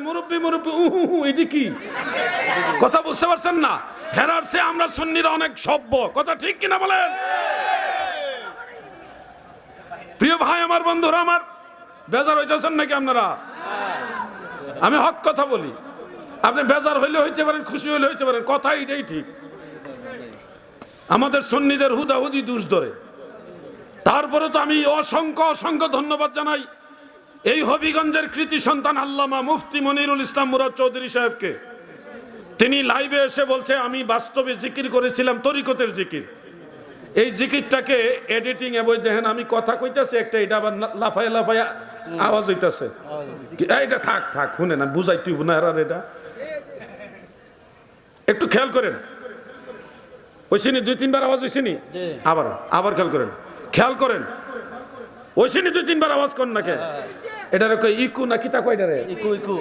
মুরব্বী মুরব্বী এটি কি কথা বুঝতে পারছেন না? হেরার সে আমরা সুন্নিরা অনেক সভ্য, কথা ঠিক কিনা বলেন? প্রিয় ভাই আমার, বন্ধুরা আমার, বেজার হইতেছেন নাকি আপনারা? আমি হক কথা বলি, আপনি বেজার হইলে হইতে পারেন, খুশি হইলে হইতে পারেন, কথা এটাই ঠিক। আমাদের সুন্নিদের হুদাহুদি দুষ ধরে। তারপরে তো আমি অসংখ্য অসংখ্য ধন্যবাদ জানাই এই হবিগঞ্জের কৃতি সন্তান আল্লামা মুফতি মনিরুল ইসলাম মুরাদ চৌধুরী সাহেবকে। তিনি লাইভে এসে বলছে আমি বাস্তবে জিকির করেছিলাম তরিকতের জিকির। এই জিকিরটাকে এডিটিং এ বই দেখেন, আমি কথা কইতাছি একটা, এটা আবার লাফায় লাফায় আওয়াজ হইতাছে। এটা থাক থাক, শুনে না, বুঝাই তুই না আর এটা একটু খেয়াল করেন। ওইসিনি দুই তিনবার আওয়াজ হইছিনি, আবার আবার খেয়াল করেন, খেয়াল করেন। ওইসিনি দুই তিনবার আওয়াজ করেন না কে? এটার ইকু নাকি তা কয় এটারে?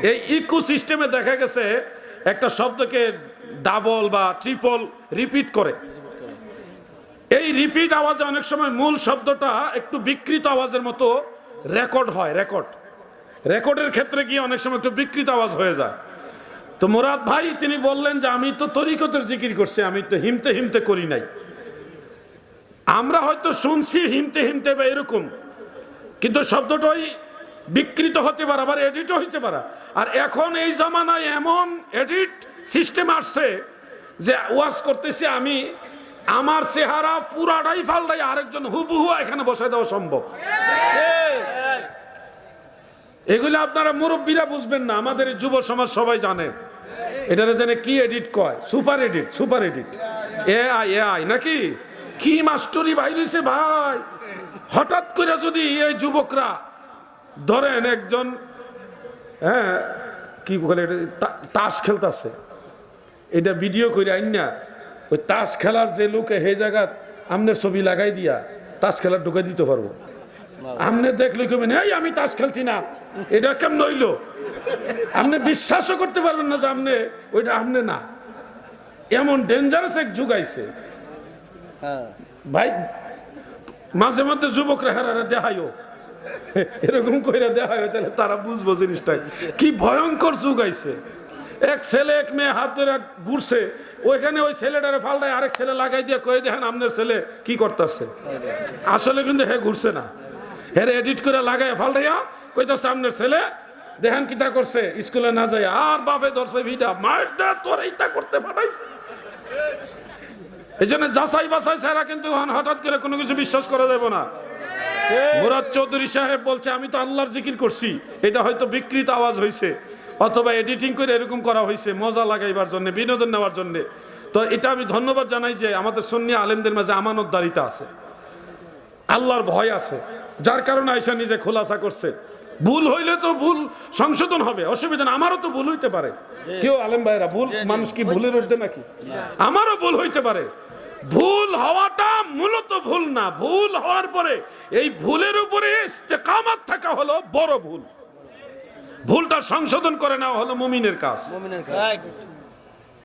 এই ইকু সিস্টেমে দেখা গেছে একটা শব্দকে ডাবল বা ট্রিপল রিপিট করে। এই রিপিট আওয়াজে অনেক সময় মূল শব্দটা একটু বিকৃত আওয়াজের মতো রেকর্ড হয়। রেকর্ডের ক্ষেত্রে গিয়ে অনেক সময় একটু বিকৃত আওয়াজ হয়ে যায়। তো মুরাদ ভাই তিনি বললেন যে আমি তো তরিকতের জিকির করছি, আমি তো হিমতে হিমতে করি নাই। আমরা হয়তো শুনছি হিমতে হিমতে বা এরকম, কিন্তু শব্দটাই বিকৃত হতে পারে, আবার এডিটও হইতে পারে। আর এখন এই জামানায় এমন এডিট সিস্টেম আসছে যে ওয়াজ করতেছি আমি, আমার চেহারা পুরাটাই ফালটাই আরেকজন হুবহু এখানে বসায় দেওয়া সম্ভব। এগুলো আপনারা মুরব্বীরা বুঝবেন না, আমাদের যুব সমাজ সবাই জানে। এটারে জানে কি এডিট কয়, super edit, super edit, AI নাকি কি মাস্টরি বাইরেছে ভাই। হঠাৎ করে যদি এই যুবকরা ধরেন একজন কি বলে তাস খেলতেছে, এটা ভিডিও করে আইন না, ওই তাস খেলার যে লোকে সেই জায়গা আমনের ছবি লাগাই দিয়া তাস খেলার ঢুকে দিতে পারবো। আমনে দেখলে কবেন এই আমি তাস খেলছি না, এটা কেমন হইল? আপনি বিশ্বাসও করতে পারবেন না যে আপনি ওইটা আপনি না। এমন ডেঞ্জারাস এক যুগ আইছে ভাই। মাঝে মধ্যে যুবকরা হারারা দেখাইও, এরকম কইরা দেখাইও, তাহলে তারা বুঝবো জিনিসটা কি ভয়ঙ্কর যুগ আইছে। এক ছেলে এক মেয়ে হাত ধরে ঘুরছে, ওইখানে ওই ছেলেটারে ফালটায় আরেক ছেলে লাগাই দিয়ে কয়ে দেখেন আপনার ছেলে কি করতেছে। আসলে কিন্তু হে ঘুরছে না, হের এডিট করে লাগাই ফালটাইয়া কইতাছে আপনার ছেলে দেখেন কিটা করছে, স্কুলে না যায় আর বাপে ধরছে ভিডা মার দে তোর এইটা করতে পাঠাইছে। এই জন্য যাচাই বাছাই ছাড়া কিন্তু হঠাৎ করে কোনো কিছু বিশ্বাস করা যাবে না। মুরাদ চৌধুরী সাহেব বলছে আমি তো আল্লাহর জিকির করছি, এটা হয়তো বিকৃত আওয়াজ হয়েছে অথবা এডিটিং করে এরকম করা হয়েছে মজা লাগাইবার জন্য, বিনোদন নেওয়ার জন্য। তো এটা আমি ধন্যবাদ জানাই যে আমাদের সুন্নি আলেমদের মাঝে আমানতদারিতা আছে, আল্লাহর ভয় আছে, যার কারণে আয়েশা নিজে খোলাসা করছে। ভুল হইলে তো ভুল সংশোধন হবে, অসুবিধা না। আমারও তো ভুল হইতে পারে, কেউ আলেম ভাইরা ভুল মানুষ কি ভুলের ঊর্ধ্বে নাকি? আমারও ভুল হইতে পারে। ভুল হওয়াটা মূলত ভুল না, ভুল হওয়ার পরে এই ভুলের উপরে ইস্তেকামত থাকা হলো বড় ভুল। ভুলটা সংশোধন করে নেওয়া হলো মুমিনের কাজ।